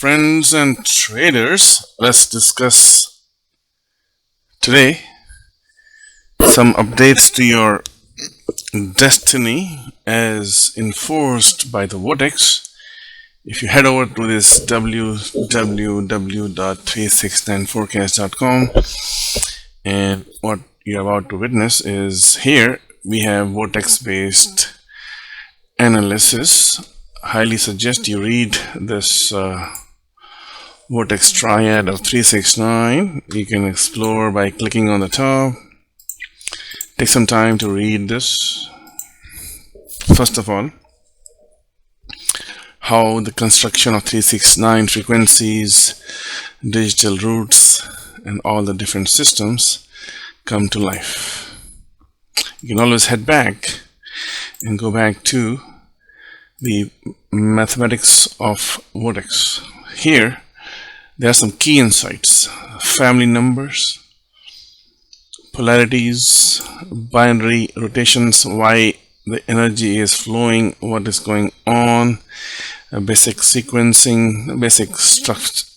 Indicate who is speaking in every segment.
Speaker 1: friends and traders. Let's discuss today some updates to your destiny as enforced by the vortex. If you head over to this www.369Forecast.com, and what you're about to witness is here we have vortex based analysis. Highly suggest you read this vortex triad of 369. You can explore by clicking on the top. Take some time to read this. First of all, how the construction of 369 frequencies, digital roots, and all the different systems come to life. You can always head back and go back to the mathematics of vortex. Here there are some key insights: family numbers, polarities, binary rotations, why the energy is flowing, what is going on, basic sequencing, basic structure,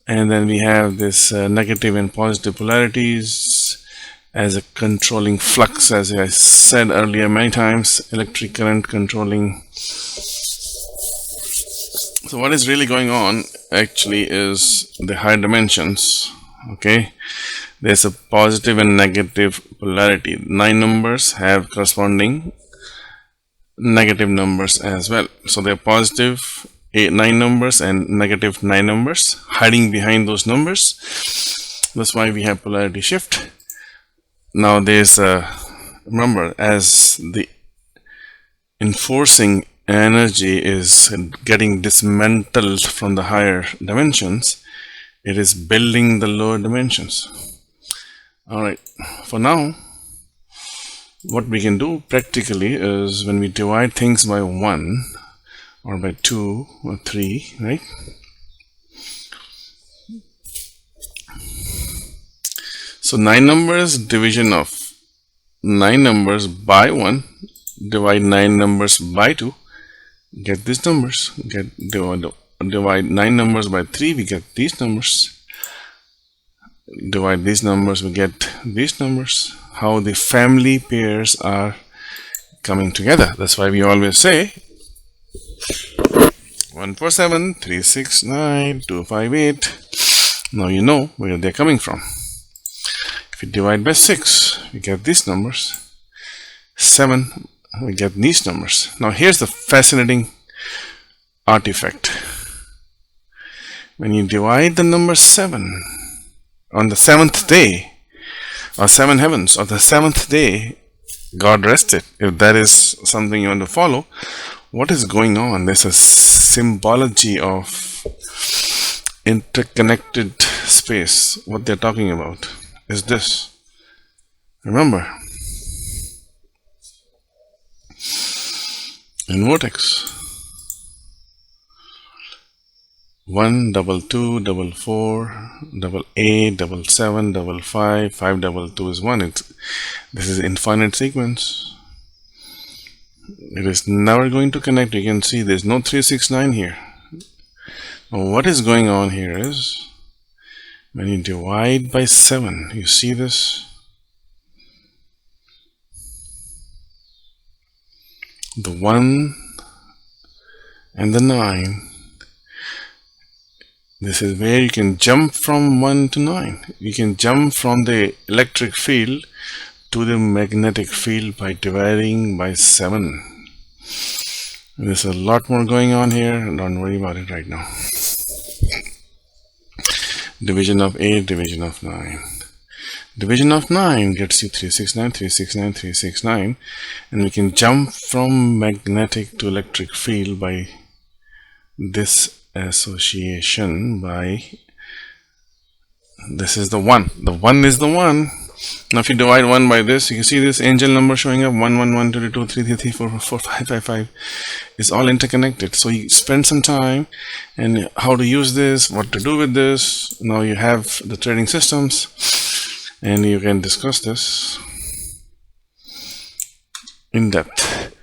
Speaker 1: and then we have this negative and positive polarities as a controlling flux, as I said earlier many times, electric current controlling. So what is really going on actually is the higher dimensions. Okay, there's a positive and negative polarity. 9 numbers have corresponding negative numbers as well. So they're positive 9 numbers and negative 9 numbers hiding behind those numbers. That's why we have polarity shift. Now there's remember, as the enforcing energy is getting dismantled from the higher dimensions, it is building the lower dimensions. Alright, for now what we can do practically is when we divide things by 1 or by 2 or 3, right? So 9 numbers, division of 9 numbers by 1, divide 9 numbers by 2, get these numbers. Divide 9 numbers by 3, we get these numbers. Divide these numbers, we get these numbers. How the family pairs are coming together. That's why we always say 147, 369, 258. Now you know where they're coming from. If you divide by 6, we get these numbers. 7, we get these numbers. Now here's the fascinating artifact. When you divide the number 7 on the 7th day, or 7 heavens, or the 7th day, God rested. If that is something you want to follow, what is going on? There's a symbology of interconnected space. What they're talking about is this. Remember, in vortex, 1, 2, 2, 4, 8, 7, 5, 5, 2 is 1. This is infinite sequence. It is never going to connect. You can see there's no 369 here. Now what is going on here is, when you divide by 7, you see this? The 1 and the 9. This is where you can jump from 1 to 9. You can jump from the electric field to the magnetic field by dividing by 7. There's a lot more going on here. Don't worry about it right now. Division of 8, division of 9. Division of 9 gets you 369, 369, 369. And we can jump from magnetic to electric field by this association. By this is the 1. The 1 is the 1. Now if you divide 1 by this, you can see this angel number showing up: 1, 1, 1, 2, 2, 3, 3, 3, 4, 4, 5, 5, 5. It's all interconnected. So you spend some time and how to use this, what to do with this. Now you have the trading systems and you can discuss this in depth.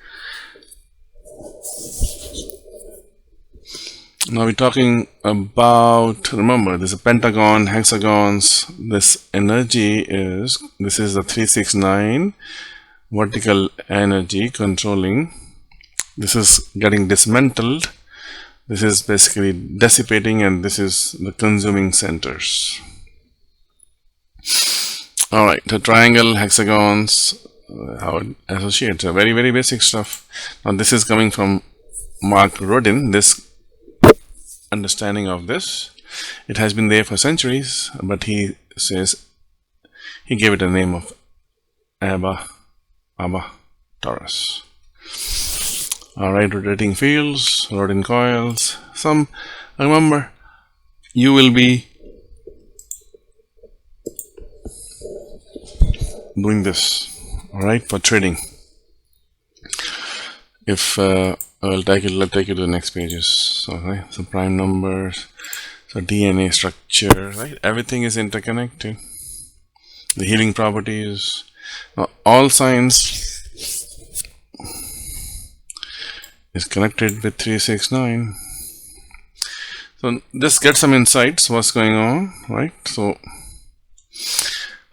Speaker 1: Now we're talking about, remember, there's a pentagon, hexagons. This energy is, this is the 369 vertical energy controlling. This is getting dismantled. This is basically dissipating, and this is the consuming centers. Alright, the triangle, hexagons, how it associates, very, very basic stuff. Now this is coming from Mark Rodin, this understanding of this. It has been there for centuries, but he says he gave it a name of Abba Taurus. Alright, rotating fields, Rodin coils. Some, remember, you will be doing this, alright, for trading. If I'll take you to the next pages. So, right, so prime numbers, so DNA structure, right? Everything is interconnected. The healing properties. Now, all science is connected with 369. So just get some insights what's going on, right? So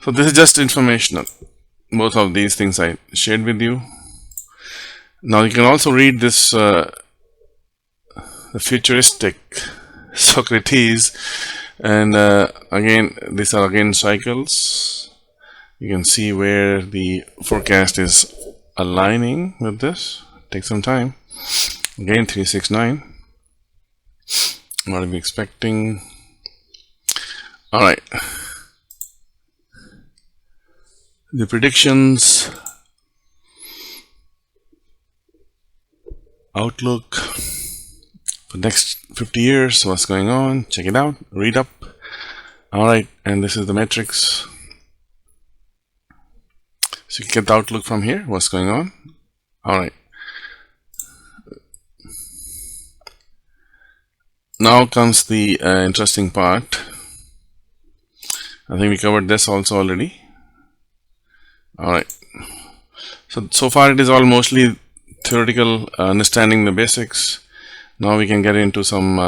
Speaker 1: this is just informational. Both of these things I shared with you. Now you can also read this the futuristic Socrates, and again these are again cycles. You can see where the forecast is aligning with this. Take some time. Again 369. What are we expecting? Alright. The predictions, outlook for next 50 years, what's going on, check it out, read up. Alright, and this is the metrics. So you can get the outlook from here, what's going on. Alright. Now comes the interesting part. I think we covered this also already. Alright. So far it is all mostly theoretical, understanding the basics. Now we can get into some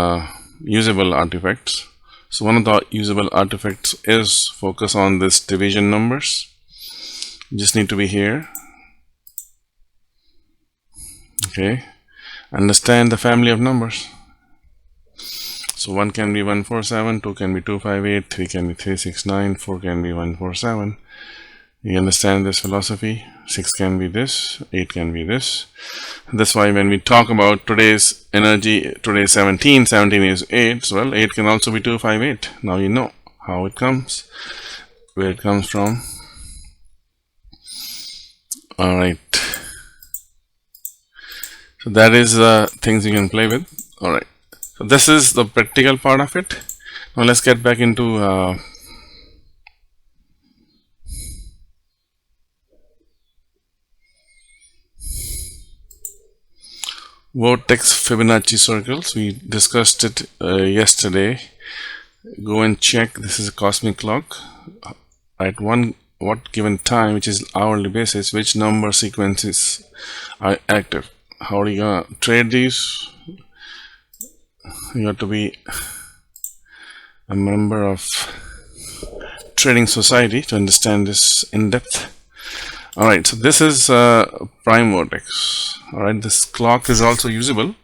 Speaker 1: usable artifacts. So one of the usable artifacts is focus on this division numbers. You just need to be here. Okay. Understand the family of numbers. So 1 can be 147, 2 can be 258, 3 can be 369, 4 can be 147. You understand this philosophy? 6 can be this, 8 can be this. That's why when we talk about today's energy, today's 17 is 8. So well, 8 can also be 258. Now you know how it comes, where it comes from. Alright. So that is things you can play with. Alright. So this is the practical part of it. Now let's get back into vortex Fibonacci circles. We discussed it yesterday. Go and check. This is a cosmic clock. At what given time, which is hourly basis, which number sequences are active. How are you gonna trade these? You have to be a member of trading society to understand this in depth. Alright, so this is prime vortex. Alright, this clock is also usable.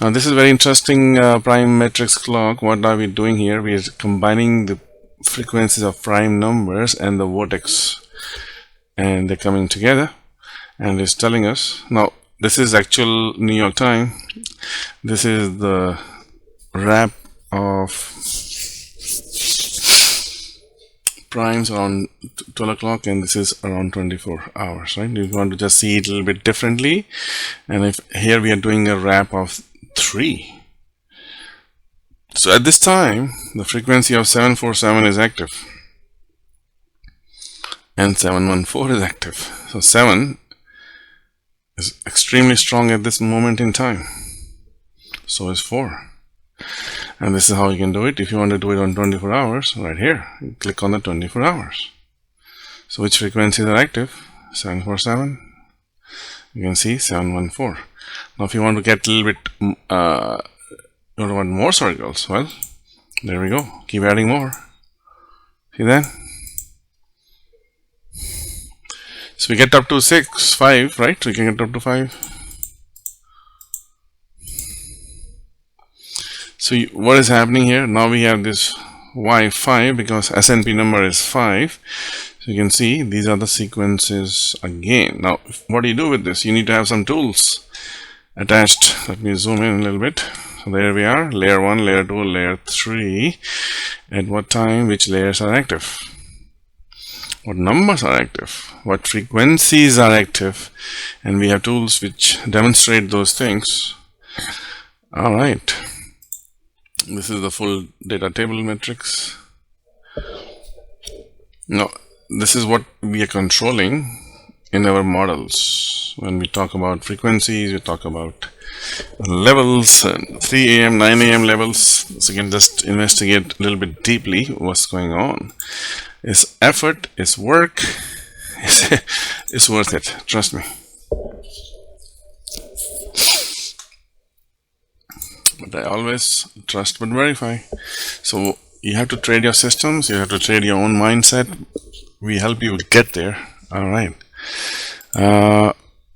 Speaker 1: Now this is very interesting prime matrix clock. What are we doing here? We are combining the frequencies of prime numbers and the vortex, and they're coming together, and it's telling us. Now this is actual New York time. This is the wrap of primes around 12 o'clock, and this is around 24 hours, right? You want to just see it a little bit differently. And if here we are doing a wrap of 3. So at this time, the frequency of 747 is active and 714 is active. So 7 is extremely strong at this moment in time. So is 4. And this is how you can do it. If you want to do it on 24 hours, right here, you click on the 24 hours. So which frequencies are active? 747. You can see 714. Now if you want to get a little bit You want more circles? Well, there we go. Keep adding more. See that? So we get up to 6, 5, right? So we can get up to 5. So what is happening here? Now we have this Y5 because SNP number is 5. So you can see these are the sequences again. Now, what do you do with this? You need to have some tools attached. Let me zoom in a little bit. So there we are, layer 1, layer 2, layer 3. At what time, which layers are active? What numbers are active? What frequencies are active? And we have tools which demonstrate those things. All right. This is the full data table matrix. Now, this is what we are controlling in our models. When we talk about frequencies, we talk about levels, 3 a.m., 9 a.m. levels. So you can just investigate a little bit deeply what's going on. It's effort, it's work, it's worth it, trust me. But I always trust but verify. So you have to trade your systems, you have to trade your own mindset. We help you get there. All right.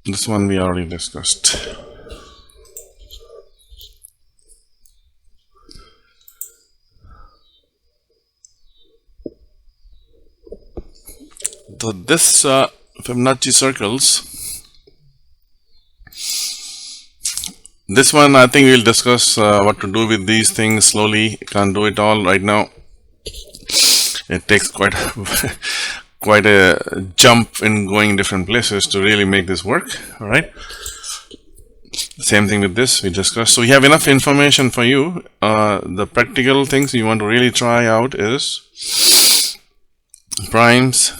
Speaker 1: This one we already discussed. So this Fibonacci circles, this one I think we'll discuss what to do with these things slowly. Can't do it all right now. It takes quite a jump in going different places to really make this work. All right. Same thing with this we discussed. So we have enough information for you. The practical things you want to really try out is primes.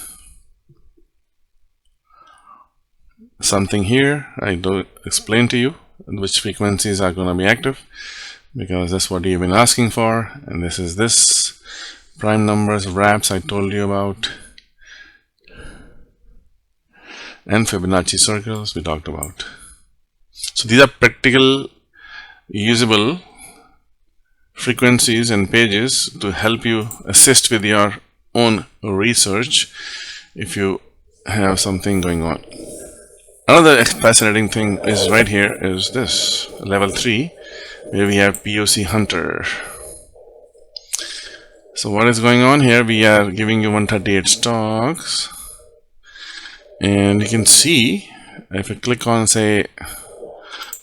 Speaker 1: Something here I do explain to you which frequencies are going to be active, because that's what you've been asking for. And this is this prime numbers, wraps I told you about, and Fibonacci circles we talked about. So these are practical, usable frequencies and pages to help you assist with your own research if you have something going on. Another fascinating thing is right here is this level 3, where we have POC Hunter. So what is going on here? We are giving you 138 stocks, and you can see if you click on, say,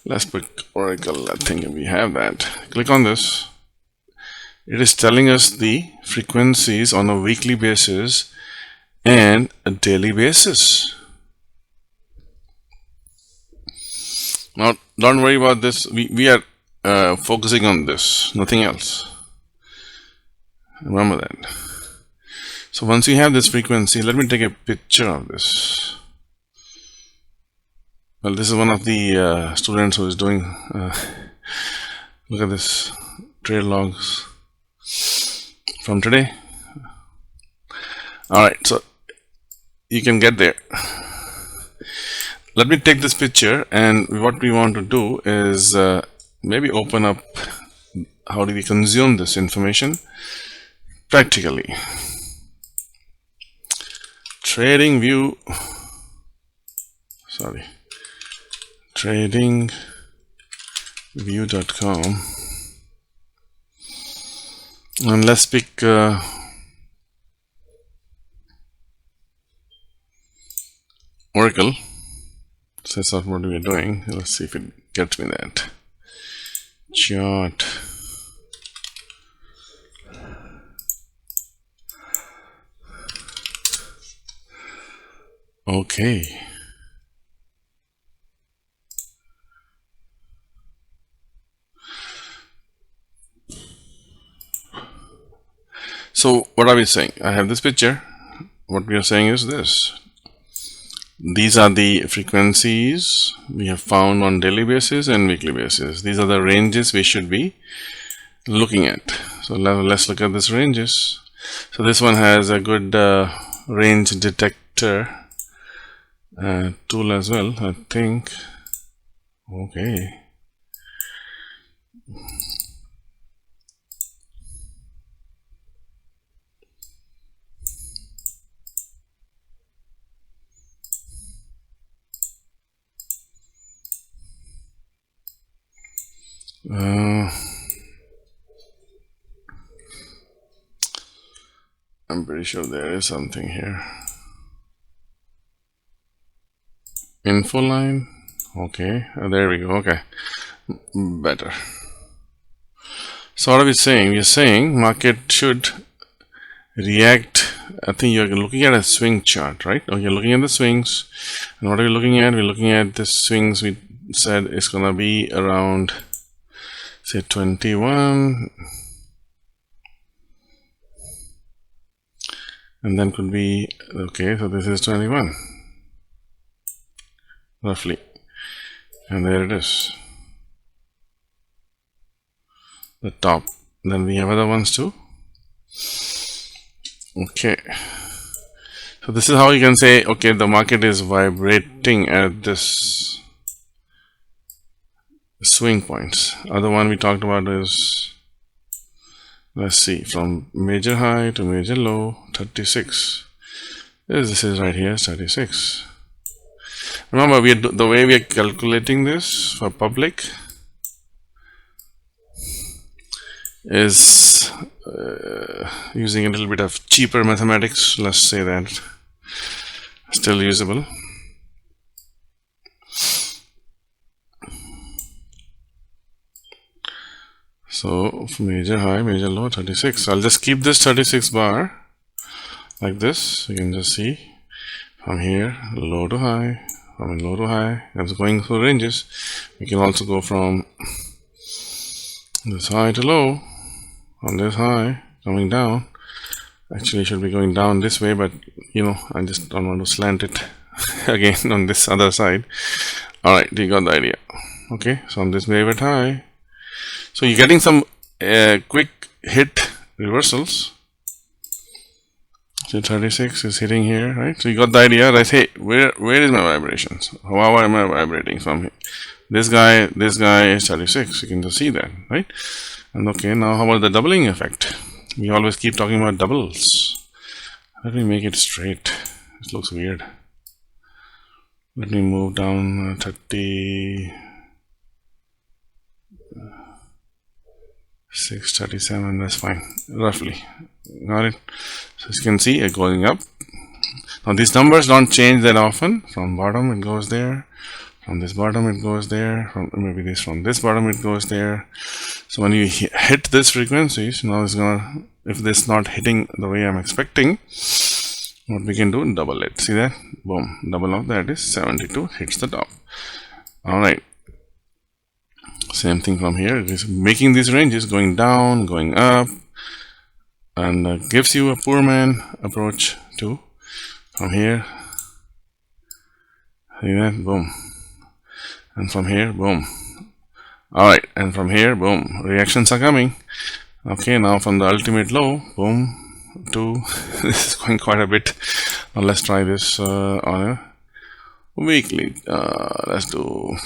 Speaker 1: let's pick Oracle. I think we have that. Click on this. It is telling us the frequencies on a weekly basis and a daily basis. Now, don't worry about this. We are focusing on this, nothing else. Remember that. So once you have this frequency, let me take a picture of this. Well, this is one of the students who is doing, look at this, trade logs from today. Alright, so you can get there. Let me take this picture, and what we want to do is maybe open up how do we consume this information practically. TradingView.com, and let's pick Oracle. So that's not what we're doing. Let's see if it gets me that chart. Okay. So what are we saying? I have this picture. What we are saying is this. These are the frequencies we have found on daily basis and weekly basis. These are the ranges we should be looking at. So let's look at these ranges. So this one has a good range detector tool as well, I think. Okay. I'm pretty sure there is something here. Info line. Okay, there we go. Okay, better. So what are we saying? We are saying market should react. I think you're looking at a swing chart, right? Oh, you're looking at the swings. And what are we looking at? We're looking at the swings. We said it's gonna be around, say, 21, and then could be, okay, so this is 21 roughly, and there it is, the top. Then we have other ones too. Okay, so this is how you can say, okay, the market is vibrating at this swing points. Other one we talked about is, let's see, from major high to major low, 36. This is right here, 36. Remember, the way we are calculating this for public is using a little bit of cheaper mathematics. Let's say that, still usable. So major high, major low, 36. I'll just keep this 36 bar like this. You can just see from here low to high, from low to high. That's going through ranges. We can also go from this high to low, from this high coming down. Actually should be going down this way, but you know, I just don't want to slant it again on this other side. Alright, you got the idea. Okay, so on this favorite high, so you're getting some quick hit reversals. So 36 is hitting here, right? So you got the idea, right? Hey, where is my vibrations? How am I vibrating from here? This guy is 36. You can just see that, right? And okay, now how about the doubling effect? We always keep talking about doubles. Let me make it straight. This looks weird. Let me move down 36, 37, that's fine, roughly. Got it? So you can see it going up. Now these numbers don't change that often. From bottom it goes there, from this bottom it goes there, from maybe this, from this bottom it goes there. So when you hit this frequencies, now it's gonna, if this is not hitting the way I'm expecting, what we can do, double it. See that? Boom, double of that is 72, hits the top. Alright, same thing from here. It is making these ranges, going down, going up, and gives you a poor man approach too. From here, see that? Boom. And from here, boom. Alright, and from here, boom. Reactions are coming. Okay, now from the ultimate low, boom, to this is going quite a bit. Now let's try this on a weekly. Let's do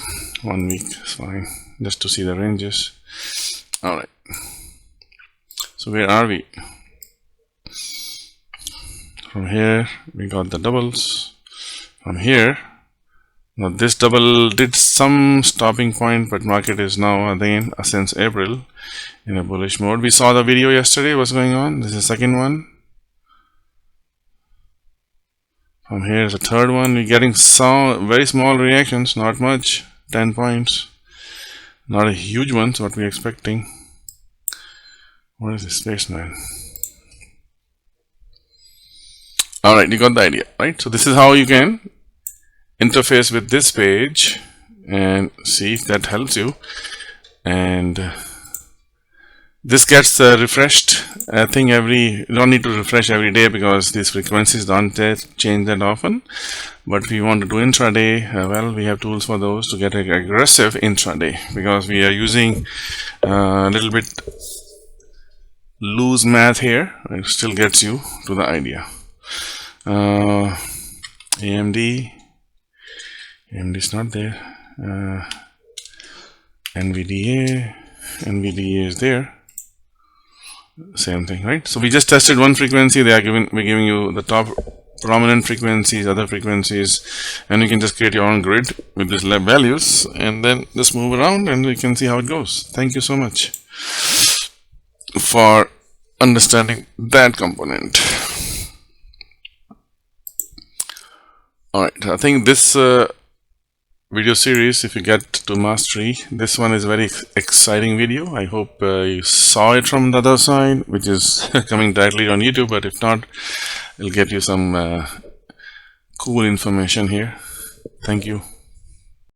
Speaker 1: 1 week, it's fine, just to see the ranges. Alright, so where are we? From here we got the doubles. From here, now this double did some stopping point, but market is now again since April in a bullish mode. We saw the video yesterday, what's going on. This is the second one. From here is the third one. We're getting some very small reactions, not much, 10 points, not a huge one, so what we're expecting. What is this spaceman? Alright, you got the idea, right? So this is how you can interface with this page and see if that helps you. And this gets refreshed, I think you don't need to refresh every day because these frequencies don't change that often. But if you want to do intraday, well, we have tools for those to get aggressive intraday, because we are using a little bit loose math here. It still gets you to the idea. AMD is not there. NVDA is there. Same thing, right? So we just tested one frequency. We're giving you the top prominent frequencies, other frequencies, and you can just create your own grid with these values and then just move around and you can see how it goes. Thank you so much for understanding that component. Alright, I think this video series, if you get to mastery, this one is a very exciting video. I hope you saw it from the other side, which is coming directly on YouTube, but if not, it'll get you some cool information here. Thank you.